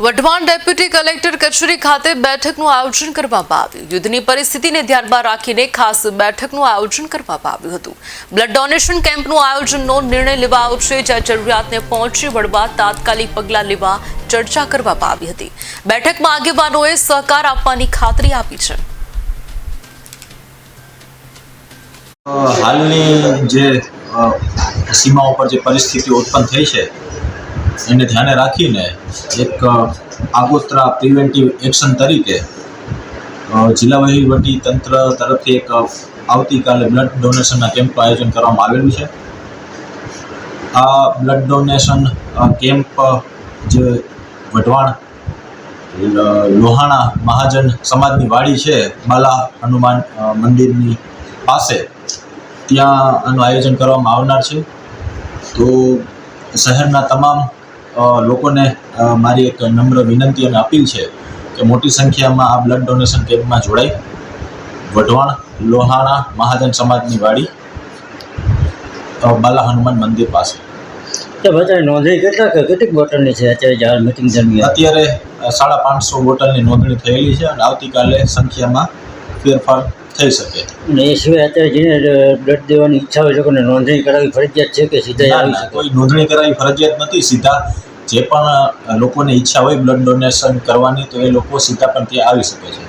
Wadhwan deputy collector કચેરી ખાતે બેઠકનું આયોજન કરવામાં આવ્યું. યુદ્ધની પરિસ્થિતિને ધ્યાનમાં રાખીને ખાસ બેઠકનું આયોજન કરવામાં આવ્યું હતું. બ્લડ ડોનેશન કેમ્પનું આયોજનનો નિર્ણય લેવાયો છે, જ્યાં જરૂરિયાતને પહોંચી વળવા તાત્કાલિક પગલાં લેવા ચર્ચા કરવામાં આવી હતી. બેઠકમાં આગેવાનોએ સહકાર આપવાની ખાતરી આપી છે. હાલની જે સીમાઓ પર જે પરિસ્થિતિ ઉત્પન્ન થઈ છે એને ધ્યાને રાખીને એક આગોતરા પ્રિવેન્ટિવ એક્શન તરીકે જિલ્લા વહીવટી તંત્ર તરફથી એક આવતીકાલે બ્લડ ડોનેશનના કેમ્પનું આયોજન કરવામાં આવેલું છે. આ બ્લડ ડોનેશન કેમ્પ જે વઢવાણ લોહાણા મહાજન સમાજની વાડી છે, બાલા હનુમાન મંદિરની પાસે, ત્યાં આનું આયોજન કરવામાં આવનાર છે. તો શહેરના તમામ લોકોને મારી એક નમ્ર વિનંતી અને અપીલ છે કે મોટી સંખ્યામાં આ બ્લડ ડોનેશન કેમ્પમાં જોડાઈ વઢવાણ લોહાણા મહાજન સમાજની વાડી બાલા હનુમાન મંદિર પાસે. નોંધણી કેટલીક બોટલની છે અત્યારે મીટિંગ દરમિયાન? અત્યારે 550 બોટલની નોંધણી થયેલી છે અને આવતીકાલે સંખ્યામાં ફેરફાર થઈ શકે. અને એ સિવાય અત્યારે જેને બ્લડ દેવાની ઈચ્છા હોય લોકોને નોંધણી કરાવવી ફરજિયાત છે કે સીધા આવી શકે? કોઈ નોંધણી કરાવી ફરજિયાત નથી. સીધા જે પણ લોકોને ઈચ્છા હોય બ્લડ ડોનેશન કરવાની તો એ લોકો સીધા પણ ત્યાં આવી શકે છે.